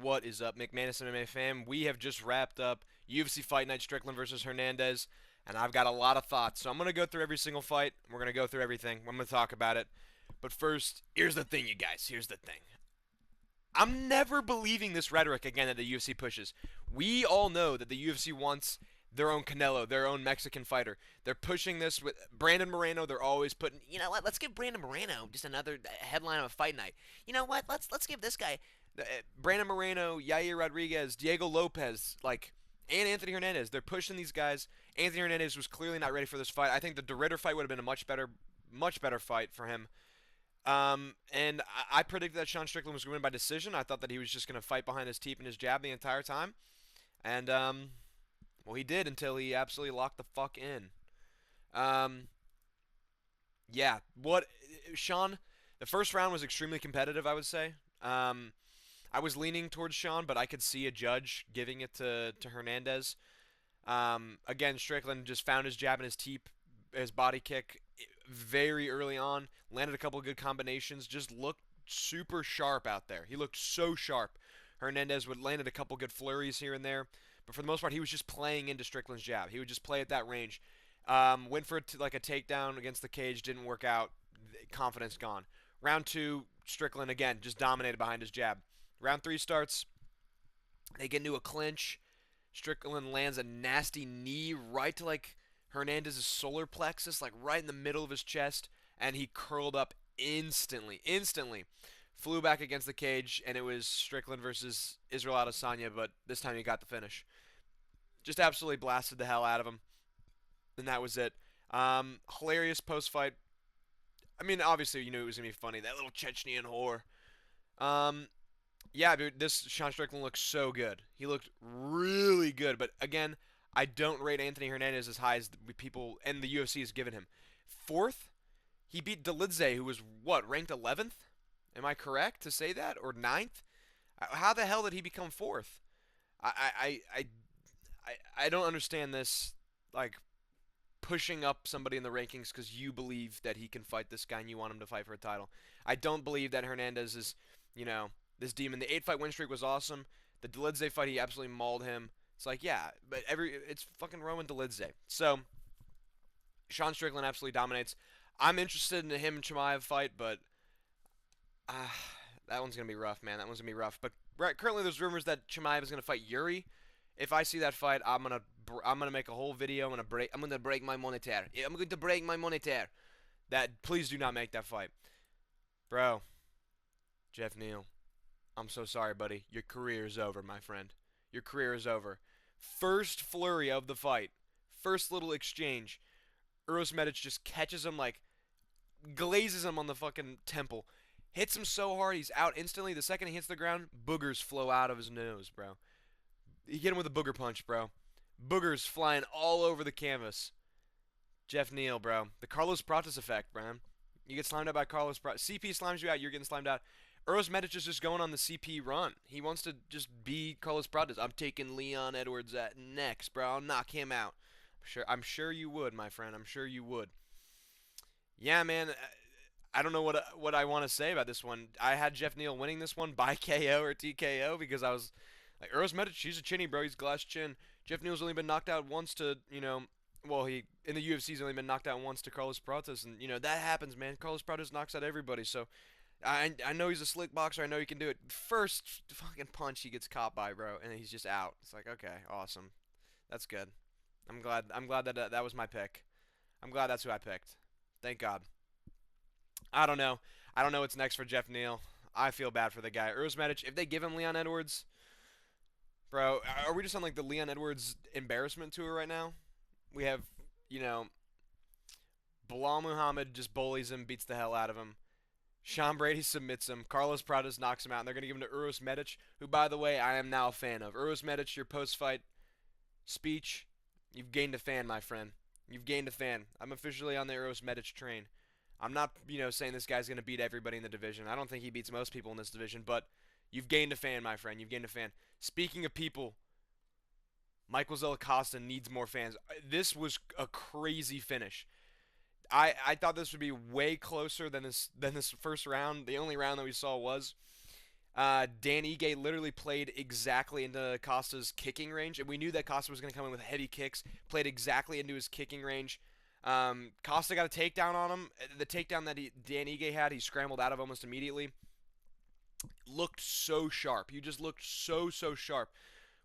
What is up, McManusMMA Fam? We have just wrapped up UFC Fight Night Strickland versus Hernandez, and I've got a lot of thoughts. So I'm going to go through every single fight. We're going to go through everything. I'm going to talk about it. But first, here's the thing, you guys. Here's the thing. I'm never believing this rhetoric again that the UFC pushes. We all know that the UFC wants their own Canelo, their own Mexican fighter. They're pushing this with Brandon Moreno. They're always putting, you know what? Let's give Brandon Moreno just another headline of a fight night. You know what? Let's give this guy Brandon Moreno, Yair Rodriguez, Diego Lopez, and Anthony Hernandez. They're pushing these guys. Anthony Hernandez was clearly not ready for this fight. I think the DeRitter fight would have been a much better fight for him. And I predicted that Sean Strickland was going to win by decision. I thought that he was just going to fight behind his teep and his jab the entire time. And, well, he did until he absolutely locked the fuck in. Um, yeah, Sean, the first round was extremely competitive, I would say. I was leaning towards Sean, but I could see a judge giving it to Hernandez. Again, Strickland just found his jab and his teep, his body kick very early on, landed a couple of good combinations, just looked super sharp out there. He looked so sharp. Hernandez would landed a couple good flurries here and there, but for the most part, he was just playing into Strickland's jab. He would just play at that range. Went for like a takedown against the cage, didn't work out. Confidence gone. Round two, Strickland again just dominated behind his jab. Round three starts. They get into a clinch. Strickland lands a nasty knee right to Hernandez's solar plexus, like right in the middle of his chest, and he curled up instantly. Instantly. Flew back against the cage, and it was Strickland versus Israel Adesanya, but this time he got the finish. Just absolutely blasted the hell out of him, and that was it. Hilarious post-fight. I mean, obviously you knew it was going to be funny. That little Chechnyan whore. Um, yeah, dude, this Sean Strickland looks so good. He looked really good, but again, I don't rate Anthony Hernandez as high as people and the UFC has given him. Fourth, he beat Dolidze, who was what, ranked 11th? Am I correct to say that, or ninth? How the hell did he become fourth? I don't understand this. Like pushing up somebody in the rankings because you believe that he can fight this guy and you want him to fight for a title. I don't believe that Hernandez is, this demon. The 8-fight win streak was awesome. The Dolidze fight, he absolutely mauled him. It's like, yeah, but it's fucking Roman Dolidze. So, Sean Strickland absolutely dominates. I'm interested in him and Chimaev fight, but uh, that one's going to be rough, man. That one's going to be rough. But currently there's rumors that Chimaev is going to fight Yuri. If I see that fight, I'm gonna make a whole video. I'm gonna break my monitor. I'm going to break my monitor. That please do not make that fight, bro. Jeff Neal, I'm so sorry, buddy. Your career is over, my friend. Your career is over. First flurry of the fight, first little exchange. Uros Medic just catches him, glazes him on the fucking temple, hits him so hard he's out instantly. The second he hits the ground, boogers flow out of his nose, bro. He hit him with a booger punch, bro. Boogers flying all over the canvas. Jeff Neal, bro. The Carlos Prates effect, man. You get slimed out by Carlos Prates. CP slimes you out, you're getting slimed out. Uros Medic is just going on the CP run. He wants to just be Carlos Prates. I'm taking Leon Edwards at next, bro. I'll knock him out. I'm sure you would, my friend. I'm sure you would. Yeah, man. I don't know what I want to say about this one. I had Jeff Neal winning this one by KO or TKO because I was like, Uros Medic, he's a chinny, bro. He's glass chin. Jeff Neal's only been knocked out once to, well, he in the UFC's only been knocked out once to Carlos Prates, and that happens, man. Carlos Prates knocks out everybody, so I know he's a slick boxer. I know he can do it. First fucking punch he gets caught by, bro, and he's just out. It's like, okay, awesome, that's good. I'm glad that that was my pick. I'm glad that's who I picked. Thank God. I don't know. I don't know what's next for Jeff Neal. I feel bad for the guy. Uros Medic, if they give him Leon Edwards. Bro, are we just on the Leon Edwards embarrassment tour right now? We have, you know, Bilal Muhammad just bullies him, beats the hell out of him. Sean Brady submits him. Carlos Prates knocks him out, and they're going to give him to Uros Medic, who, by the way, I am now a fan of. Uros Medic, your post-fight speech, you've gained a fan, my friend. You've gained a fan. I'm officially on the Uros Medic train. I'm not, saying this guy's going to beat everybody in the division. I don't think he beats most people in this division, but you've gained a fan, my friend. You've gained a fan. Speaking of people, Michael Zellacasta needs more fans. This was a crazy finish. I thought this would be way closer than this first round. The only round that we saw was Dan Ige literally played exactly into Costa's kicking range, and we knew that Costa was going to come in with heavy kicks. Played exactly into his kicking range. Costa got a takedown on him. The takedown that Dan Ige had, he scrambled out of almost immediately. Looked so sharp. He just looked so sharp.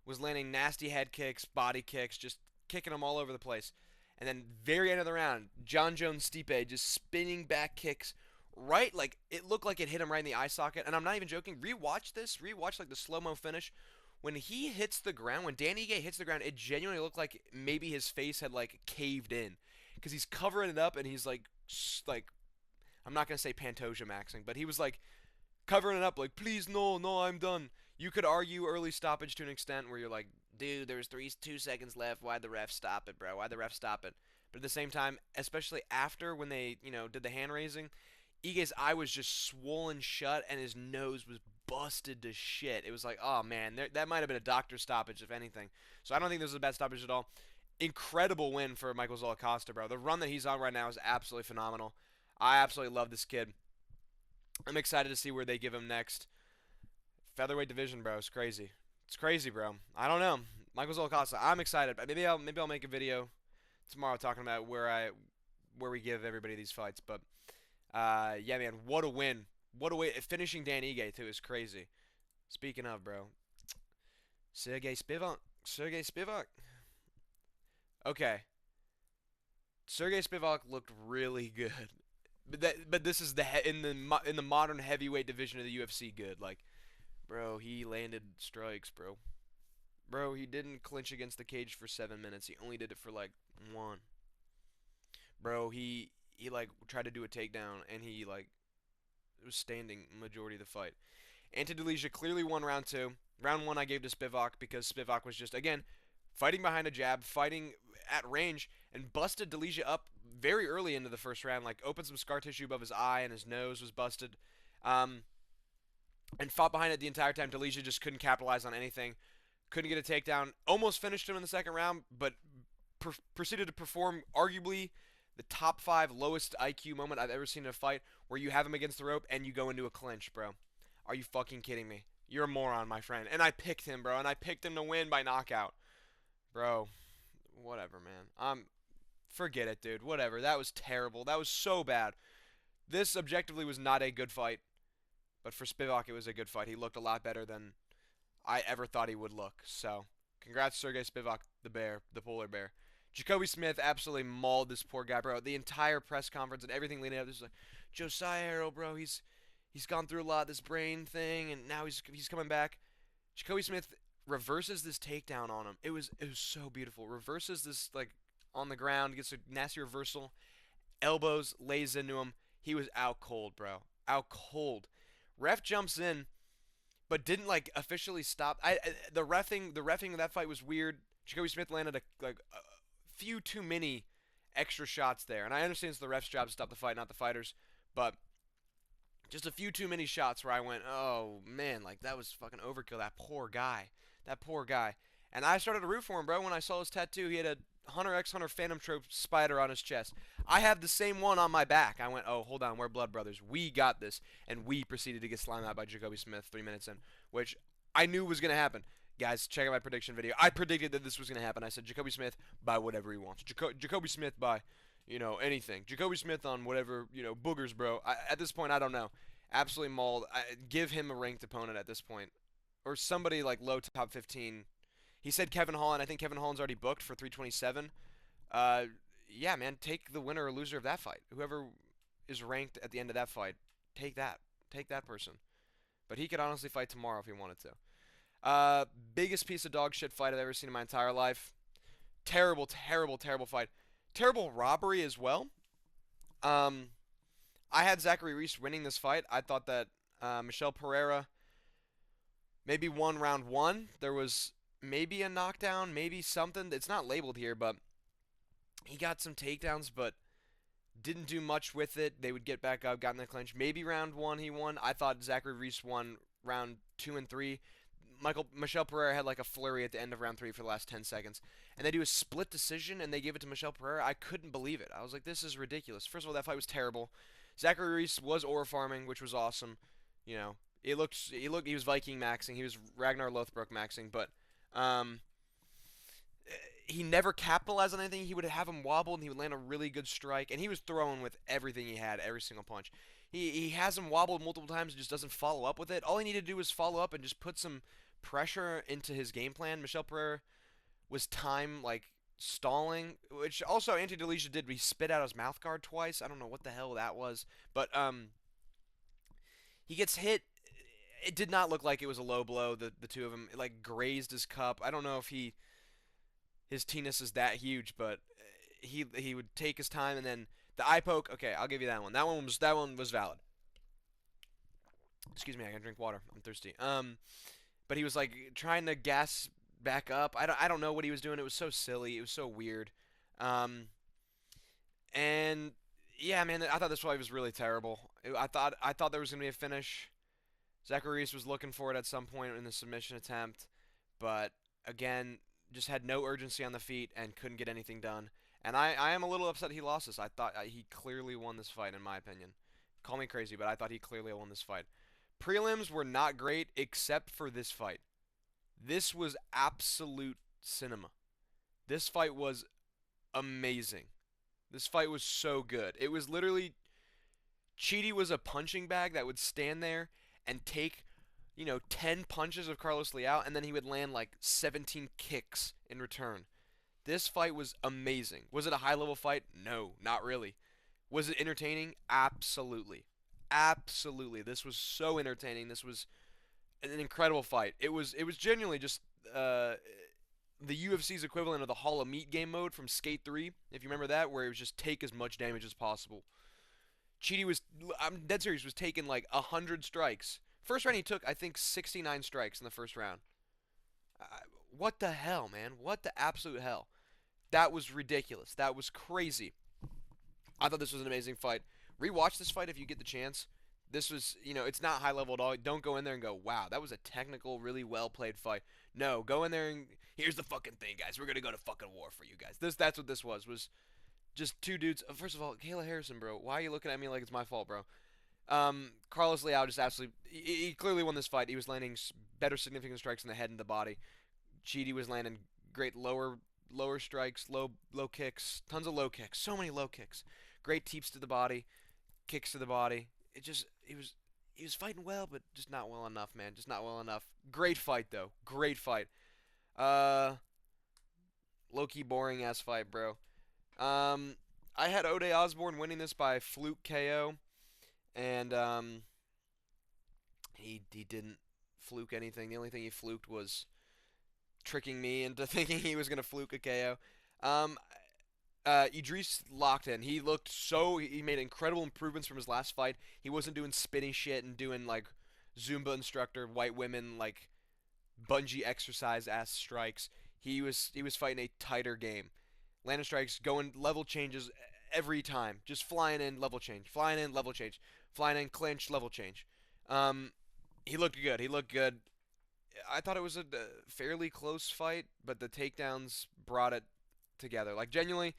Was landing nasty head kicks, body kicks, just kicking them all over the place. And then very end of the round, John Jones Stipe just spinning back kicks right, like it looked like it hit him right in the eye socket. And I'm not even joking. Rewatch this. Rewatch like the slow-mo finish. When he hits the ground, when Danny Gay hits the ground, it genuinely looked like maybe his face had like caved in, because he's covering it up and he's like I'm not gonna say Pantoja maxing, but he was like covering it up like, please, no, no, I'm done. You could argue early stoppage to an extent where you're like, dude, there's 2 seconds left. Why'd the ref stop it, bro? Why'd the ref stop it? But at the same time, especially after when they, did the hand raising, Ige's eye was just swollen shut and his nose was busted to shit. It was like, oh man, that might have been a doctor stoppage if anything. So I don't think this was a bad stoppage at all. Incredible win for Michael Zolacosta, bro. The run that he's on right now is absolutely phenomenal. I absolutely love this kid. I'm excited to see where they give him next. Featherweight division, bro. It's crazy. It's crazy, bro. I don't know. Michael Zolacosta. I'm excited. Maybe I'll make a video tomorrow talking about where we give everybody these fights. But yeah, man, what a win. What a way. Finishing Dan Ige too is crazy. Speaking of, bro, Sergey Spivak. Sergey Spivak. Okay. Sergey Spivak looked really good. But this is in the modern heavyweight division of the UFC good. Like, bro, he landed strikes, bro. Bro, he didn't clinch against the cage for 7 minutes. He only did it for like 1. Bro, he like tried to do a takedown and he like was standing majority of the fight. Ante Delija clearly won round 2. Round 1 I gave to Spivak because Spivak was just, again, fighting behind a jab, fighting at range, and busted Delija up very early into the first round. Like, opened some scar tissue above his eye and his nose was busted. And fought behind it the entire time. Delija just couldn't capitalize on anything. Couldn't get a takedown. Almost finished him in the second round, but proceeded to perform arguably the top 5 lowest IQ moment I've ever seen in a fight, where you have him against the rope and you go into a clinch, bro. Are you fucking kidding me? You're a moron, my friend. And I picked him, bro, and I picked him to win by knockout. Bro, whatever, man. Forget it, dude. Whatever. That was terrible. That was so bad. This objectively was not a good fight, but for Spivak it was a good fight. He looked a lot better than I ever thought he would look. So, congrats Sergey Spivak, the bear, the polar bear. Jacoby Smith absolutely mauled this poor guy, bro. The entire press conference and everything leading up, this was like, Josiah Harrell, bro, he's gone through a lot, this brain thing, and now he's coming back. Jacoby Smith reverses this takedown on him. It was so beautiful. Reverses this, like, on the ground, gets a nasty reversal, elbows, lays into him. He was out cold, bro. Out cold. Ref jumps in, but didn't like officially stop. The refing of that fight was weird. Jacoby Smith landed a few too many extra shots there, and I understand it's the ref's job to stop the fight, not the fighters, but just a few too many shots where I went, oh man, like that was fucking overkill. That poor guy. And I started to root for him, bro. When I saw his tattoo, he had a Hunter x Hunter Phantom Trope spider on his chest. I have the same one on my back. I went, oh, hold on, we're blood brothers. We got this. And we proceeded to get slimed out by Jacoby Smith 3 minutes in, which I knew was going to happen. Guys, check out my prediction video. I predicted that this was going to happen. I said Jacoby Smith by whatever he wants. Jacoby Smith by, anything. Jacoby Smith on whatever, boogers, bro. At this point, I don't know. Absolutely mauled. Give him a ranked opponent at this point. Or somebody like low top 15. He said Kevin Holland. I think Kevin Holland's already booked for 327. Yeah, man, take the winner or loser of that fight. Whoever is ranked at the end of that fight, take that. Take that person. But he could honestly fight tomorrow if he wanted to. Biggest piece of dog shit fight I've ever seen in my entire life. Terrible, terrible, terrible fight. Terrible robbery as well. I had Zachary Reese winning this fight. I thought that Michel Pereira maybe won round 1. There was maybe a knockdown, maybe something. It's not labeled here, but he got some takedowns, but didn't do much with it. They would get back up, got in the clinch. Maybe round 1 he won. I thought Zachary Reese won round 2 and 3. Michel Pereira had like a flurry at the end of round 3 for the last 10 seconds. And they do a split decision, and they give it to Michel Pereira. I couldn't believe it. I was like, this is ridiculous. First of all, that fight was terrible. Zachary Reese was aura farming, which was awesome. He was Viking maxing. He was Ragnar Lothbrok maxing, but um, he never capitalized on anything. He would have him wobble, and he would land a really good strike. And he was throwing with everything he had, every single punch. He has him wobbled multiple times and just doesn't follow up with it. All he needed to do was follow up and just put some pressure into his game plan. Michel Pereira was time like stalling, which also Ante Delija did. He spit out his mouth guard twice. I don't know what the hell that was, but he gets hit. It did not look like it was a low blow. The two of them like grazed his cup. I don't know if his penis is that huge, but he would take his time, and then the eye poke. Okay, I'll give you that one. That one was valid. Excuse me, I gotta drink water. I'm thirsty. But he was like trying to gas back up. I don't know what he was doing. It was so silly. It was so weird. Um, and yeah, man, I thought this fight was really terrible. I thought there was gonna be a finish. Zacharias was looking for it at some point in the submission attempt, but again, just had no urgency on the feet and couldn't get anything done. And I am a little upset he lost this. I thought he clearly won this fight, in my opinion. Call me crazy, but I thought he clearly won this fight. Prelims were not great except for this fight. This was absolute cinema. This fight was amazing. This fight was so good. It was literally Chidi was a punching bag that would stand there and take, 10 punches of Carlos Leal, and then he would land like 17 kicks in return. This fight was amazing. Was it a high level fight? No, not really. Was it entertaining? Absolutely. Absolutely. This was so entertaining. This was an incredible fight. It was genuinely just the UFC's equivalent of the Hall of Meat game mode from Skate 3, if you remember that, where it was just take as much damage as possible. Chidi was, I'm dead serious, was taking like 100 strikes. First round he took, I think, 69 strikes in the first round. Uh, what the hell, man? What the absolute hell? That was ridiculous. That was crazy. I thought this was an amazing fight. Rewatch this fight if you get the chance. This was, it's not high level at all. Don't go in there and go, wow, that was a technical, really well played fight. No, go in there and here's the fucking thing, guys. We're gonna go to fucking war for you guys. That's what this was just two dudes. First of all, Kayla Harrison, bro. Why are you looking at me like it's my fault, bro? Carlos Leal just absolutely, he clearly won this fight. He was landing better significant strikes in the head and the body. Chidi was landing great lower strikes, low kicks, tons of low kicks, so many low kicks. Great teeps to the body, kicks to the body. He was fighting well, but just not well enough, man. Just not well enough. Great fight though. Great fight. Uh, Low key boring ass fight, bro. I had O'Day Osborne winning this by fluke KO, and he didn't fluke anything. The only thing he fluked was tricking me into thinking he was gonna fluke a KO. Um, Idris locked in. He made incredible improvements from his last fight. He wasn't doing spinny shit and doing like Zumba instructor, white women like bungee exercise ass strikes. He was fighting a tighter game. Landing strikes, going level changes every time. Just flying in, level change. Flying in, level change. Flying in, clinch, level change. Um, he looked good. He looked good. I thought it was a fairly close fight, but the takedowns brought it together. Like, genuinely,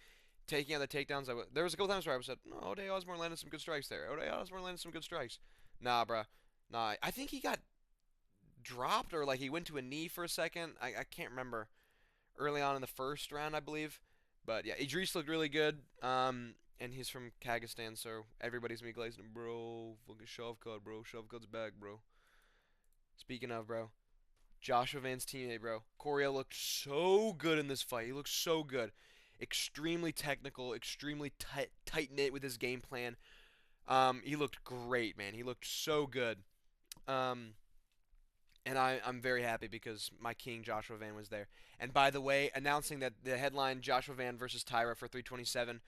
taking out the takedowns, there was a couple times where I said, no, O'Day Osborne landed some good strikes there. O'Day Osborne landed some good strikes. Nah, bruh. Nah, I think he got dropped or, like, he went to a knee for a second. I can't remember. Early on in the first round, I believe. But, yeah, Idris looked really good. And he's from Kazakhstan, so everybody's gonna be glazing, bro. Fucking Shavkat, bro. Shavkat's back, bro. Speaking of, bro. Joshua Van's teammate, bro. Coryell looked so good in this fight. He looked so good. Extremely technical, extremely tight knit with his game plan. He looked great, man. He looked so good. Um, and I'm very happy because my king Joshua Van was there. And by the way, announcing that the headline Joshua Van versus Tyra for 327.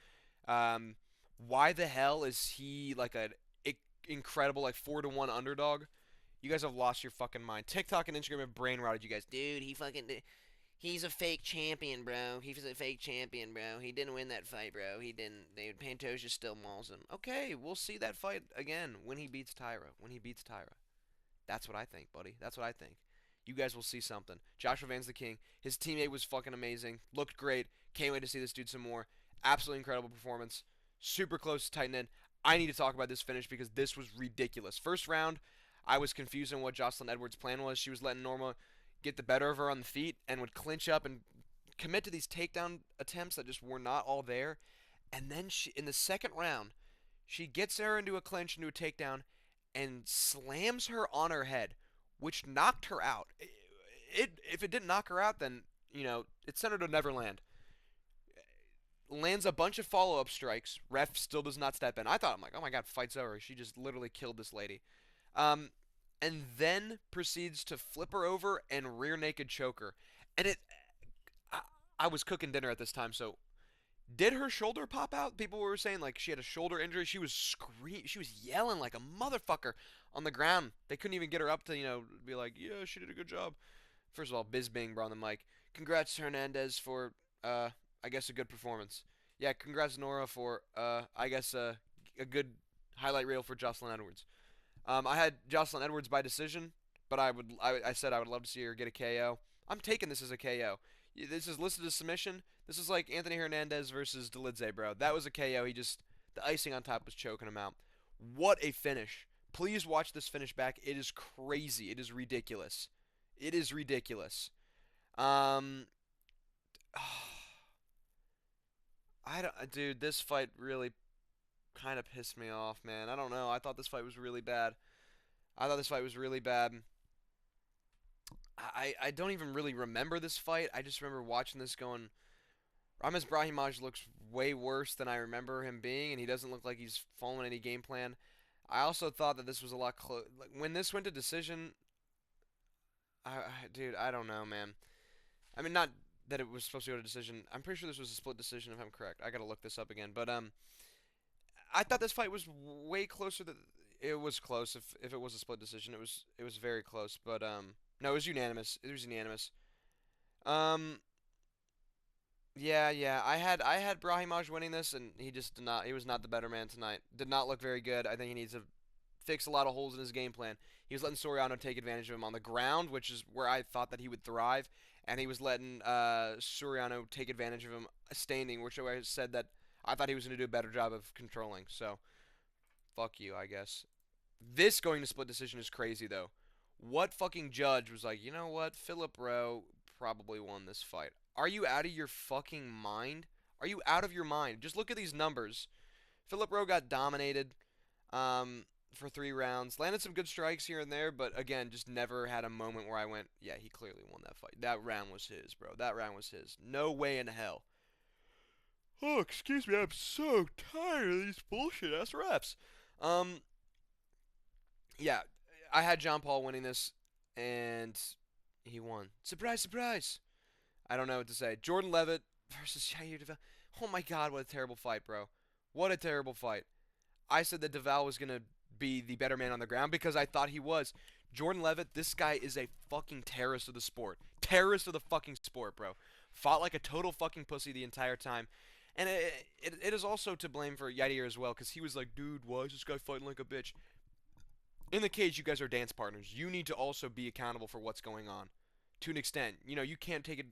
Why the hell is he like an incredible like 4-1 underdog? You guys have lost your fucking mind. TikTok and Instagram have brain rotted you guys. Dude, he's a fake champion, bro. He's a fake champion, bro. He didn't win that fight, bro. He didn't. Pantoja still mauls him. Okay, we'll see that fight again when he beats Tyra. When he beats Tyra. That's what I think, buddy. That's what I think. You guys will see something. Joshua Van's the king. His teammate was fucking amazing. Looked great. Can't wait to see this dude some more. Absolutely incredible performance. Super close, tight knit. I need to talk about this finish because this was ridiculous. First round, I was confused on what Jocelyn Edwards' plan was. She was letting Norma get the better of her on the feet and would clinch up and commit to these takedown attempts that just were not all there. And then in the second round, she gets her into a clinch, into a takedown, and slams her on her head, which knocked her out. If it didn't knock her out, then it sent her to Neverland. Lands a bunch of follow-up strikes. Ref still does not step in. I'm like, oh my god, fight's over. She just literally killed this lady. Um, and then proceeds to flip her over and rear naked choke her. And I, I was cooking dinner at this time, so did her shoulder pop out? People were saying like she had a shoulder injury. She was she was yelling like a motherfucker on the ground. They couldn't even get her up to be like, yeah, she did a good job. First of all, Bisbing brought on the mic. Congrats Hernandez for I guess a good performance. Yeah, congrats Nora for I guess a good highlight reel for Jocelyn Edwards. I had Jocelyn Edwards by decision, but I said I would love to see her get a KO. I'm taking this as a KO. This is listed as submission. This is like Anthony Hernandez versus Dolidze, bro. That was a KO. The icing on top was choking him out. What a finish. Please watch this finish back. It is crazy. It is ridiculous. It is ridiculous. Um, dude, this fight really kind of pissed me off, man. I don't know. I thought this fight was really bad. I thought this fight was really bad. I don't even really remember this fight. I just remember watching this going, Ramiz Brahimaj looks way worse than I remember him being, and he doesn't look like he's following any game plan. I also thought that this was a lot close. Like, when this went to decision, dude, I don't know, man. I mean, not that it was supposed to go to decision. I'm pretty sure this was a split decision, if I'm correct. I gotta look this up again. But I thought this fight was way closer than it was close. If it was a split decision, it was very close. But no, it was unanimous. It was unanimous. Um, yeah. I had Brahimaj winning this, and he just did not. He was not the better man tonight. Did not look very good. I think he needs to fix a lot of holes in his game plan. He was letting Soriano take advantage of him on the ground, which is where I thought that he would thrive, and he was letting Soriano take advantage of him standing, which I said that I thought he was going to do a better job of controlling. So, fuck you, I guess. This going to split decision is crazy, though. What fucking judge was like, you know what? Philip Rowe probably won this fight. Are you out of your fucking mind? Are you out of your mind? Just look at these numbers. Philip Rowe got dominated for 3 rounds. Landed some good strikes here and there, but again, just never had a moment where I went, yeah, he clearly won that fight. That round was his, bro. That round was his. No way in hell. Oh, excuse me, I'm so tired of these bullshit ass refs. Um, yeah, I had John Paul winning this, and he won. Surprise, surprise. I don't know what to say. Jordan Levitt versus Jair Deval. Oh my god, what a terrible fight, bro. What a terrible fight. I said that Deval was going to be the better man on the ground because I thought he was. Jordan Levitt, this guy is a fucking terrorist of the sport. Terrorist of the fucking sport, bro. Fought like a total fucking pussy the entire time. And it is also to blame for Yair as well, because he was like, dude, why is this guy fighting like a bitch? In the cage, you guys are dance partners. You need to also be accountable for what's going on. To an extent. You can't take it,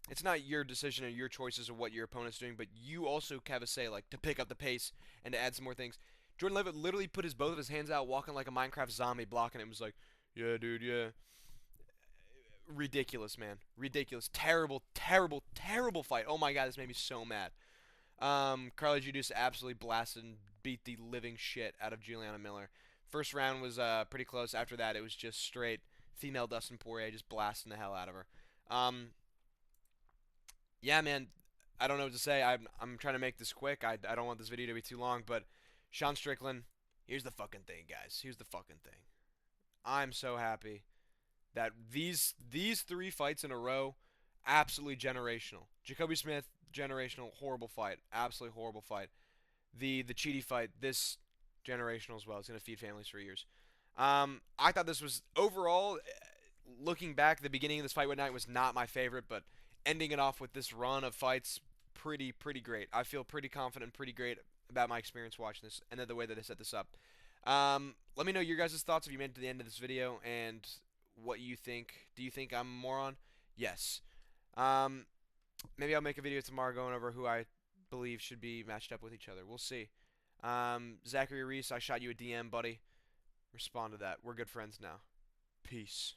it's not your decision or your choices of what your opponent's doing, but you also have a say, like, to pick up the pace and to add some more things. Jordan Levitt literally put both of his hands out, walking like a Minecraft zombie, blocking it, and was like, yeah, dude, yeah. Ridiculous, man. Ridiculous. Terrible, terrible, terrible fight. Oh my god, this made me so mad. Carly Judas absolutely blasted and beat the living shit out of Juliana Miller. First round was pretty close. After that, it was just straight female Dustin Poirier just blasting the hell out of her. Yeah, man. I don't know what to say. I'm trying to make this quick. I don't want this video to be too long, but DeSean Strickland, here's the fucking thing, guys. Here's the fucking thing. I'm so happy that these 3 fights in a row, absolutely generational. Jacoby Smith, generational, horrible fight, absolutely horrible fight. The Cheaty fight, this generational as well. It's gonna feed families for years. I thought this was overall, looking back, the beginning of this fight night was not my favorite, but ending it off with this run of fights, pretty great. I feel pretty confident, pretty great about my experience watching this, and then the way that they set this up. Let me know your guys' thoughts if you made it to the end of this video, and what you think. Do you think I'm a moron? Yes. Maybe I'll make a video tomorrow going over who I believe should be matched up with each other. We'll see. Zachary Reese, I shot you a DM, buddy. Respond to that. We're good friends now. Peace.